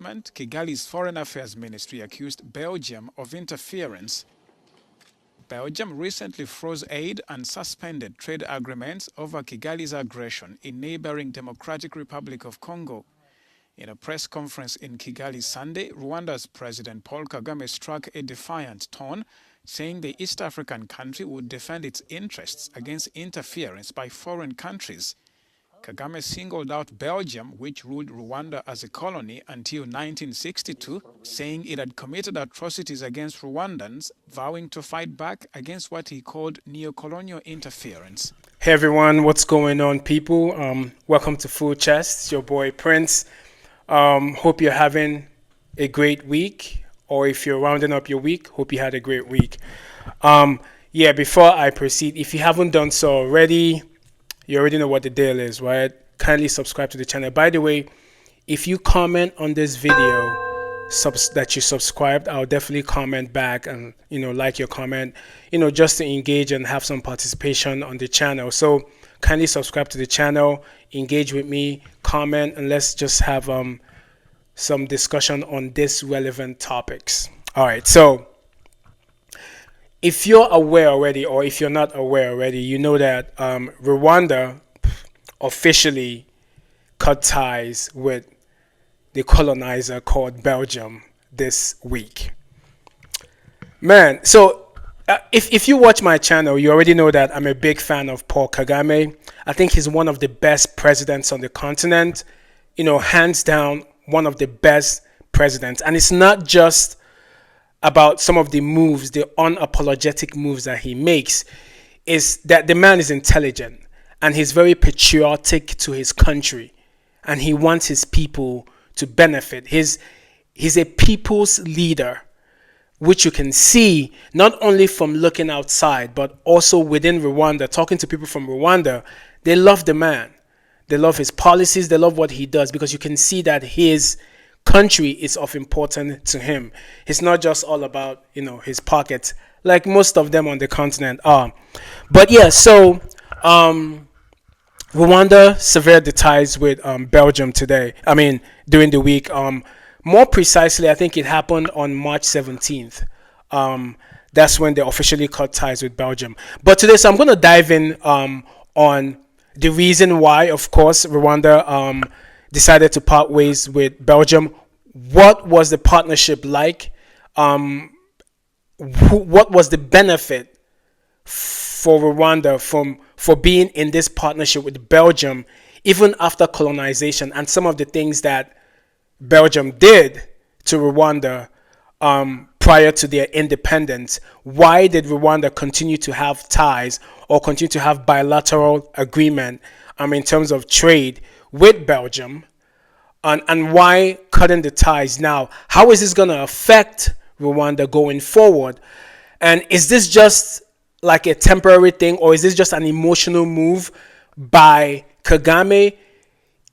Kigali's Foreign Affairs Ministry accused Belgium of interference. Belgium recently froze aid and suspended trade agreements over Kigali's aggression in neighboring Democratic Republic of Congo. In a press conference in Kigali Sunday, Rwanda's President Paul Kagame struck a defiant tone, saying the East African country would defend its interests against interference by foreign countries. Kagame singled out Belgium, which ruled Rwanda as a colony until 1962, saying it had committed atrocities against Rwandans, vowing to fight back against what he called neo-colonial interference. Hey everyone, what's going on, people? Welcome to Full Chest. It's your boy Prince. Hope you're having a great week, or if you're rounding up your week, hope you had a great week. Before I proceed, if you haven't done so already, you already know what the deal is, right? Kindly subscribe to the channel. By the way, if you comment on this video that you subscribed, I'll definitely comment back and like your comment, just to engage and have some participation on the channel. So kindly subscribe to the channel, engage with me, comment, and let's just have some discussion on this relevant topics. All right, so if you're aware already, or if you're not aware already, you know that Rwanda officially cut ties with the colonizer called Belgium this week. Man, so if you watch my channel, you already know that I'm a big fan of Paul Kagame. I think he's one of the best presidents on the continent, hands down, one of the best presidents. And it's not just about some of the moves, the unapologetic moves that he makes, is that the man is intelligent and he's very patriotic to his country and he wants his people to benefit. He's a people's leader, which you can see not only from looking outside, but also within Rwanda, talking to people from Rwanda. They love the man. They love his policies. They love what he does, because you can see that his country is of importance to him. It's not just all about, his pockets, like most of them on the continent are. But yeah, so Rwanda severed the ties with Belgium during the week. More precisely, I think it happened on March 17th. That's when they officially cut ties with Belgium. But today, so I'm going to dive in on the reason why, of course, Rwanda decided to part ways with Belgium. What was the partnership like? What was the benefit for Rwanda for being in this partnership with Belgium, even after colonization, and some of the things that Belgium did to Rwanda prior to their independence? Why did Rwanda continue to have ties or continue to have bilateral agreement in terms of trade with Belgium? And why cutting the ties now? How is this going to affect Rwanda going forward? And is this just like a temporary thing, or is this just an emotional move by Kagame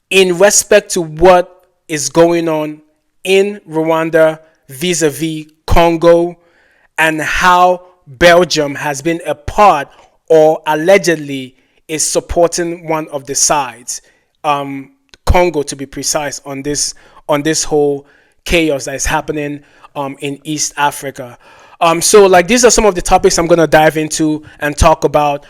in respect to what is going on in Rwanda vis-a-vis Congo, and how Belgium has been a part, or allegedly is supporting one of the sides, Congo to be precise, on this whole chaos that is happening in East Africa. So these are some of the topics I'm going to dive into and talk about.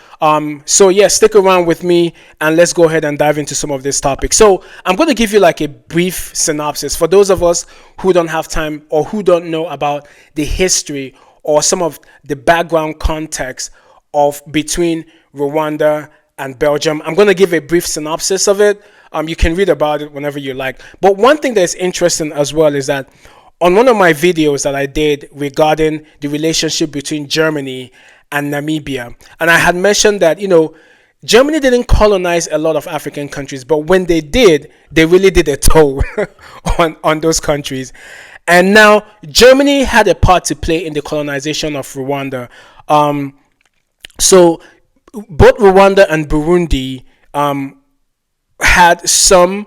So yeah, stick around with me and let's go ahead and dive into some of this topic. So I'm going to give you a brief synopsis for those of us who don't have time or who don't know about the history or some of the background context of between Rwanda and Belgium. I'm going to give a brief synopsis of it. You can read about it whenever you like. But one thing that's interesting as well is that on one of my videos that I did regarding the relationship between Germany and Namibia, and I had mentioned that, Germany didn't colonize a lot of African countries, but when they did, they really did a toll on those countries. And now Germany had a part to play in the colonization of Rwanda. So both Rwanda and Burundi had some,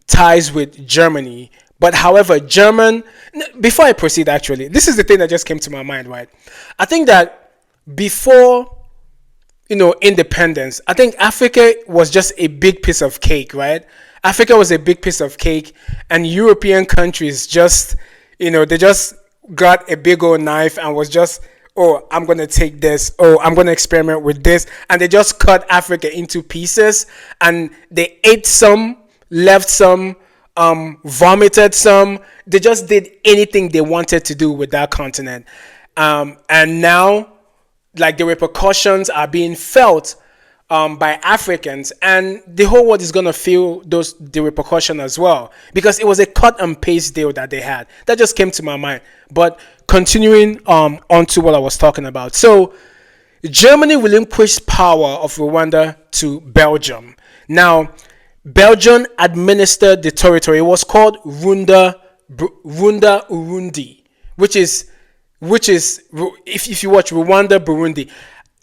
ties with Germany. But however, before I proceed, actually, this is the thing that just came to my mind, right? I think that before, independence, I think Africa was just a big piece of cake, right? Africa was a big piece of cake, and European countries just, they just got a big old knife and was just, oh, I'm going to take this. Oh, I'm going to experiment with this. And they just cut Africa into pieces, and they ate some, left some, vomited some. They just did anything they wanted to do with that continent. And now, like, the repercussions are being felt by Africans, and the whole world is going to feel the repercussion as well, because it was a cut and paste deal that they had. That just came to my mind. But continuing on to what I was talking about. So Germany relinquished power of Rwanda to Belgium. Now, Belgium administered the territory. It was called Rwanda Urundi, which is if you watch Rwanda Burundi,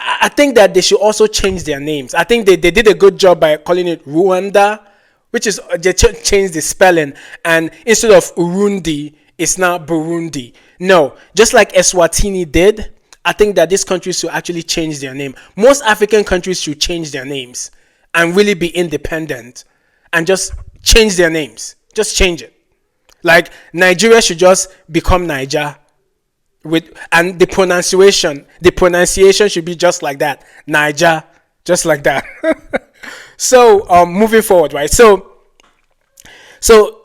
I think that they should also change their names. I think they did a good job by calling it Rwanda, which is they changed the spelling, and instead of Urundi, it's now Burundi. No, just like Eswatini did, I think that these countries should actually change their name. Most African countries should change their names and really be independent and just change their names. Just change it. Like Nigeria should just become Niger. And the pronunciation should be just like that, Niger, just like that. So moving forward, right? So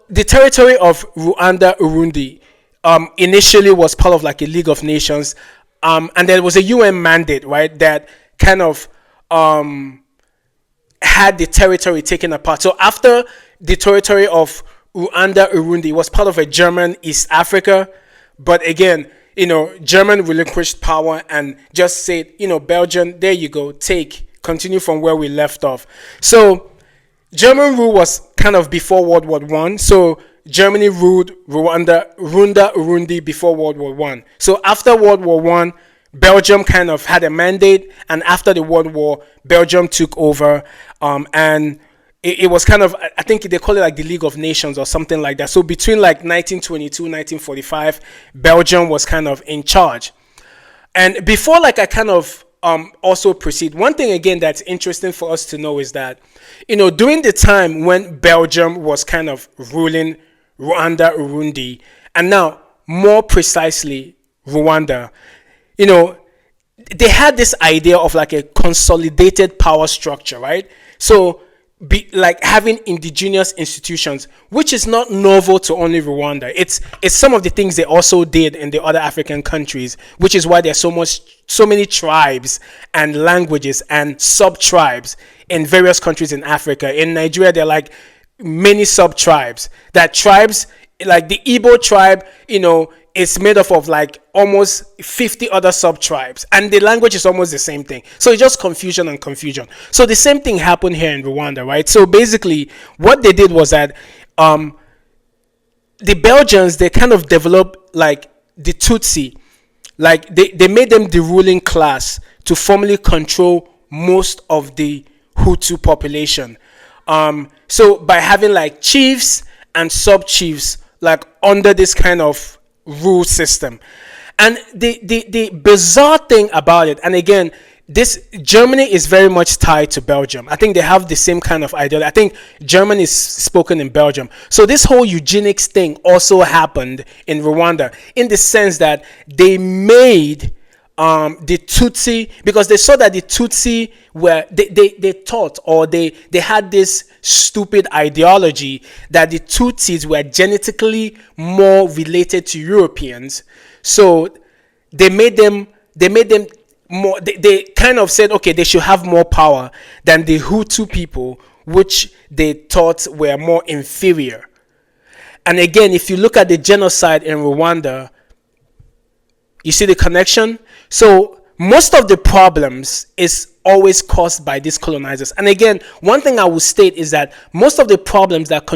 the territory of Rwanda Urundi initially was part of like a League of Nations, and there was a UN mandate, right, that kind of had the territory taken apart. So after the territory of Rwanda Urundi was part of a German East Africa, but again, German relinquished power and just said, Belgium, there you go, continue from where we left off. So German rule was kind of before World War I. So Germany ruled Rwanda Urundi before World War I. So after World War I, Belgium kind of had a mandate, and after the World War, Belgium took over, and it was kind of, I think they call it like the League of Nations or something like that. So between like 1922, 1945, Belgium was kind of in charge. And before like I kind of also proceed, one thing again that's interesting for us to know is that, during the time when Belgium was kind of ruling Rwanda, Urundi, and now more precisely Rwanda, they had this idea of like a consolidated power structure, right? So be like having indigenous institutions, which is not novel to only Rwanda. It's some of the things they also did in the other African countries, which is why there's so many tribes and languages and sub-tribes in various countries in Africa. In Nigeria, there are like many sub-tribes. That tribes, like the Igbo tribe, it's made up of like almost 50 other sub-tribes, and the language is almost the same thing. So it's just confusion and confusion. So the same thing happened here in Rwanda, right? So basically what they did was that the Belgians, they kind of developed like the Tutsi, like they made them the ruling class to formally control most of the Hutu population. So by having like chiefs and sub-chiefs like under this kind of rule system. And the bizarre thing about it, and again, this Germany is very much tied to Belgium. I think they have the same kind of ideology. I think German is spoken in Belgium. So this whole eugenics thing also happened in Rwanda, in the sense that they made the Tutsi, because they saw that the Tutsi were, they thought, or they had this stupid ideology that the Tutsis were genetically more related to Europeans. So they made them more, they kind of said, okay, they should have more power than the Hutu people, which they thought were more inferior. And again, if you look at the genocide in Rwanda, you see the connection? So most of the problems is always caused by these colonizers. And again, one thing I will state is that most of the problems that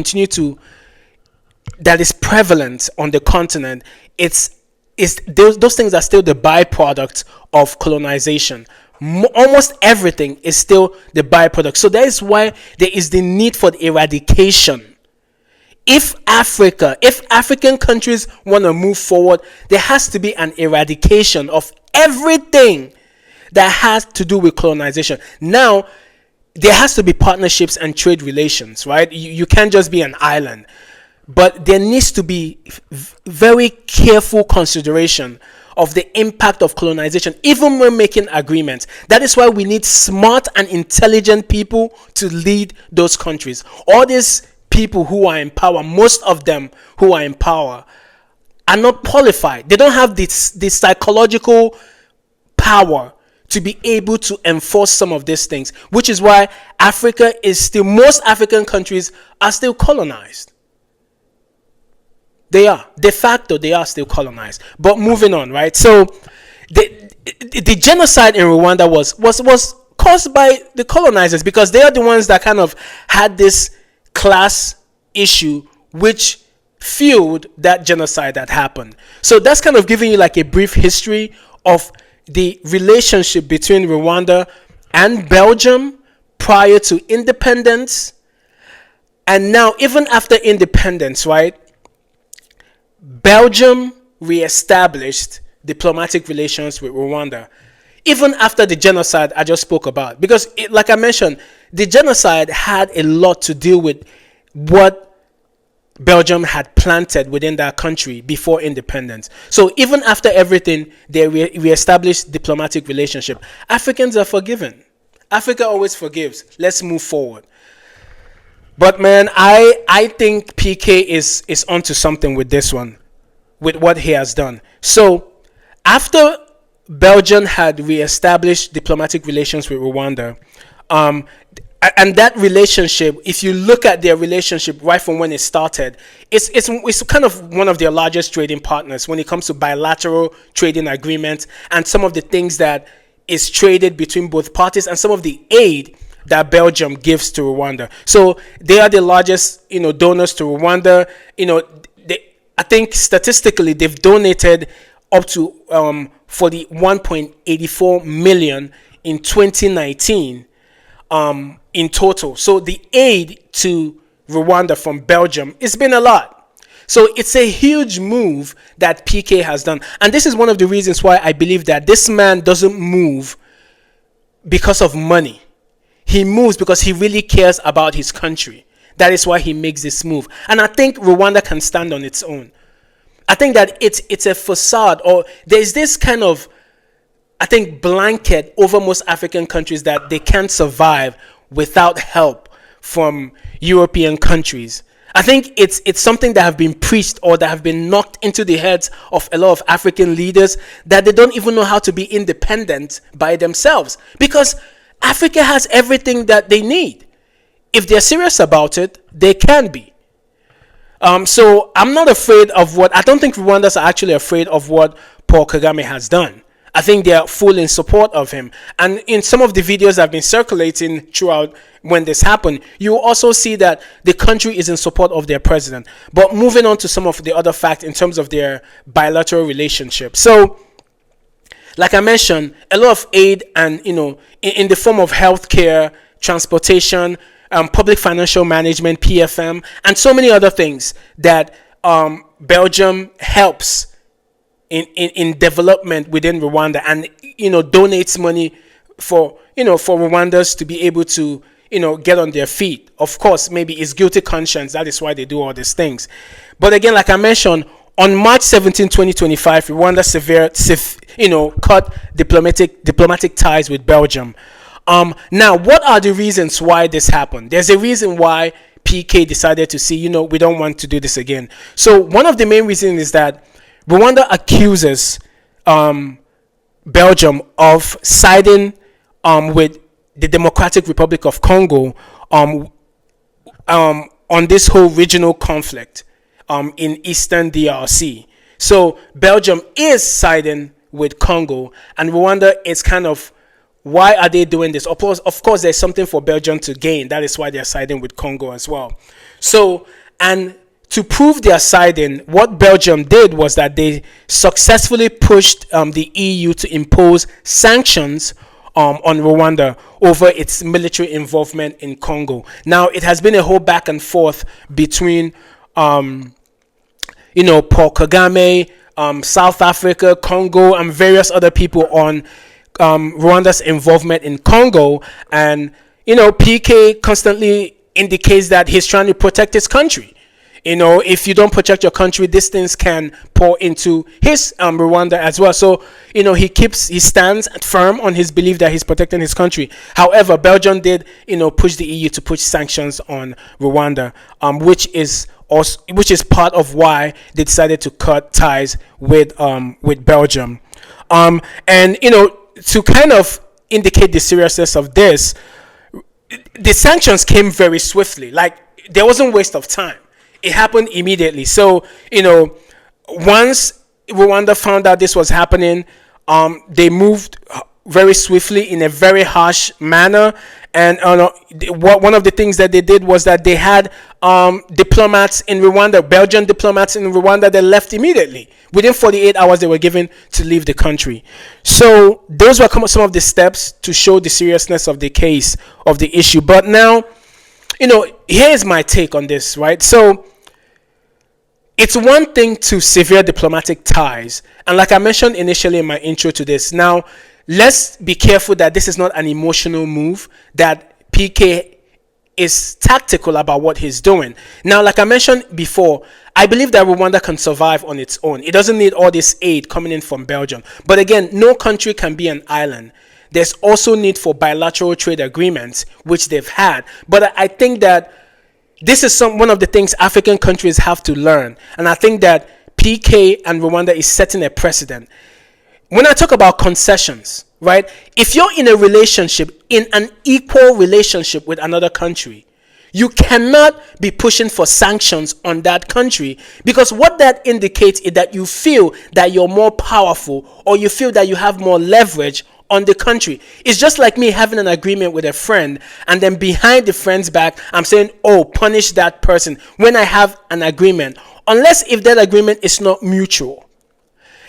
that is prevalent on the continent, those things are still the byproduct of colonization. Almost everything is still the byproduct. So that is why there is the need for the eradication. If African countries want to move forward, there has to be an eradication of everything that has to do with colonization. Now, there has to be partnerships and trade relations, right? You can't just be an island. But there needs to be very careful consideration of the impact of colonization, even when making agreements. That is why we need smart and intelligent people to lead those countries. All these people who are in power, most of them who are in power, are not qualified. They don't have this psychological power to be able to enforce some of these things, which is why most African countries are still colonized. They are. De facto, they are still colonized. But moving on, right? So, the genocide in Rwanda was caused by the colonizers, because they are the ones that kind of had this class issue which fueled that genocide that happened. So that's kind of giving you like a brief history of the relationship between Rwanda and Belgium prior to independence. And now, even after independence, right? Belgium reestablished diplomatic relations with Rwanda, even after the genocide I just spoke about. Because, like I mentioned, the genocide had a lot to do with what Belgium had planted within that country before independence. So even after everything, they reestablished diplomatic relationship. Africans are forgiven. Africa always forgives. Let's move forward. But man, I think PK is onto something with this one, with what he has done. So after Belgium had reestablished diplomatic relations with Rwanda, and that relationship, if you look at their relationship right from when it started, it's kind of one of their largest trading partners when it comes to bilateral trading agreements and some of the things that is traded between both parties and some of the aid that Belgium gives to Rwanda. So they are the largest, donors to Rwanda. I think statistically they've donated up to 41.84 million in 2019 in total. So the aid to Rwanda from Belgium, it's been a lot. So it's a huge move that PK has done. And this is one of the reasons why I believe that this man doesn't move because of money. He moves because he really cares about his country. That is why he makes this move. And I think Rwanda can stand on its own. I think that it's a facade, or there's this kind of, I think, blanket over most African countries that they can't survive without help from European countries. I think it's something that have been preached or that have been knocked into the heads of a lot of African leaders, that they don't even know how to be independent by themselves, because Africa has everything that they need. If they're serious about it, they can be. So I'm not afraid of I don't think Rwandans are actually afraid of what Paul Kagame has done. I think they are full in support of him. And in some of the videos that have been circulating throughout when this happened, you will also see that the country is in support of their president. But moving on to some of the other facts in terms of their bilateral relationship. So, like I mentioned, a lot of aid and, in the form of healthcare, transportation, public financial management, PFM, and so many other things that Belgium helps in development within Rwanda, and donates money for Rwandans to be able to get on their feet. Of course, maybe it's guilty conscience, that is why they do all these things. But again, like I mentioned, on March 17, 2025, Rwanda cut diplomatic ties with Belgium. Now, what are the reasons why this happened? There's a reason why PK decided to see, we don't want to do this again. So one of the main reasons is that Rwanda accuses Belgium of siding with the Democratic Republic of Congo on this whole regional conflict in Eastern DRC. So Belgium is siding with Congo, and Rwanda is kind of, why are they doing this? Of course, there's something for Belgium to gain. That is why they're siding with Congo as well. So, and to prove their siding, what Belgium did was that they successfully pushed the EU to impose sanctions on Rwanda over its military involvement in Congo. Now, it has been a whole back and forth between, Paul Kagame, South Africa, Congo, and various other people on Rwanda's involvement in Congo. And, PK constantly indicates that he's trying to protect his country. If you don't protect your country, these things can pour into his Rwanda as well. So, he stands firm on his belief that he's protecting his country. However, Belgium did, push the EU to push sanctions on Rwanda, which is part of why they decided to cut ties with Belgium. And to kind of indicate the seriousness of this, the sanctions came very swiftly. Like, there wasn't waste of time. It happened immediately. So, once Rwanda found out this was happening, they moved very swiftly in a very harsh manner. And one of the things that they did was that they had diplomats in Rwanda, Belgian diplomats in Rwanda, that left immediately. Within 48 hours, they were given to leave the country. So those were some of the steps to show the seriousness of the case, of the issue. But now, here's my take on this, right? So it's one thing to sever diplomatic ties. And like I mentioned initially in my intro to this, now let's be careful that this is not an emotional move, that PK is tactical about what he's doing. Now, like I mentioned before, I believe that Rwanda can survive on its own. It doesn't need all this aid coming in from Belgium. But again, no country can be an island. There's also need for bilateral trade agreements, which they've had. But I think that this is one of the things African countries have to learn. And I think that PK and Rwanda is setting a precedent. When I talk about concessions, right? If you're in a relationship, in an equal relationship with another country, you cannot be pushing for sanctions on that country, because what that indicates is that you feel that you're more powerful, or you feel that you have more leverage on the country. It's just like me having an agreement with a friend, and then behind the friend's back, I'm saying, oh, punish that person, when I have an agreement, unless if that agreement is not mutual.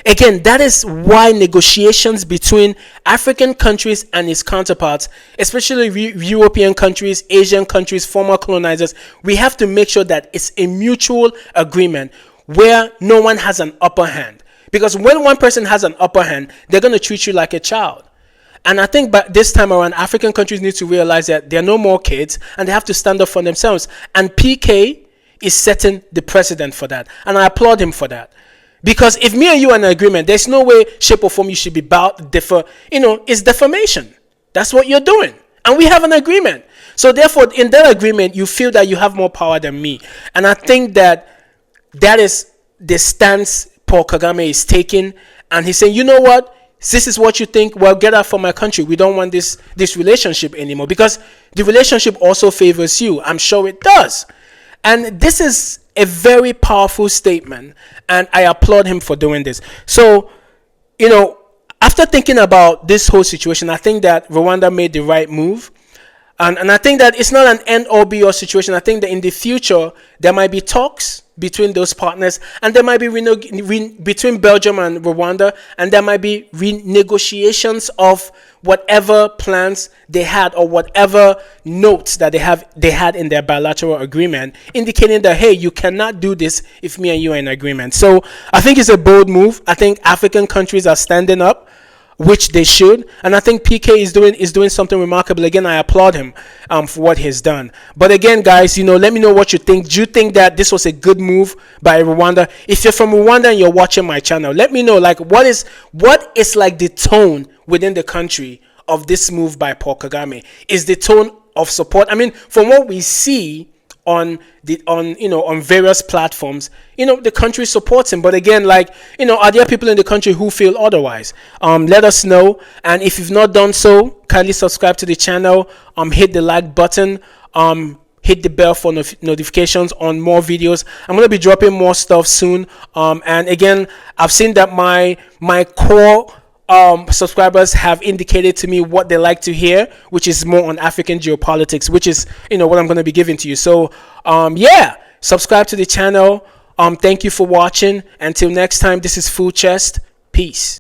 Again, that is why negotiations between African countries and its counterparts, especially European countries, Asian countries, former colonizers, we have to make sure that it's a mutual agreement where no one has an upper hand. Because when one person has an upper hand, they're going to treat you like a child. And I think by this time around, African countries need to realize that they're no more kids and they have to stand up for themselves. And PK is setting the precedent for that. And I applaud him for that. Because if me and you are in an agreement, there's no way, shape, or form you should be it's defamation. That's what you're doing. And we have an agreement. So therefore, in that agreement, you feel that you have more power than me. And I think that is the stance Paul Kagame is taking. And he's saying, you know what? This is what you think. Well, get out from my country. We don't want this relationship anymore. Because the relationship also favors you. I'm sure it does. And this is a very powerful statement, and I applaud him for doing this. So, after thinking about this whole situation, I think that Rwanda made the right move. And I think that it's not an end or be all situation. I think that in the future, there might be talks between those partners, and there might be between Belgium and Rwanda, and there might be renegotiations of whatever plans they had, or whatever notes that they had in their bilateral agreement, indicating that, hey, you cannot do this if me and you are in agreement. So I think it's a bold move. I think African countries are standing up, which they should, and I think PK is doing something remarkable. Again, I applaud him for what he's done. But again, guys, let me know what you think. Do you think that this was a good move by Rwanda? If you're from Rwanda and you're watching my channel, let me know, like, what is like the tone within the country of this move by Paul Kagame? Is the tone of support? I mean, from what we see on various platforms, the country supports him. But again, are there people in the country who feel otherwise? Let us know. And if you've not done so, kindly subscribe to the channel, hit the like button, hit the bell for notifications on more videos. I'm going to be dropping more stuff soon. And again, I've seen that my core subscribers have indicated to me what they like to hear, which is more on African geopolitics, which is what I'm going to be giving to you. So yeah, subscribe to the channel. Thank you for watching. Until next time, this is Full Chest. Peace.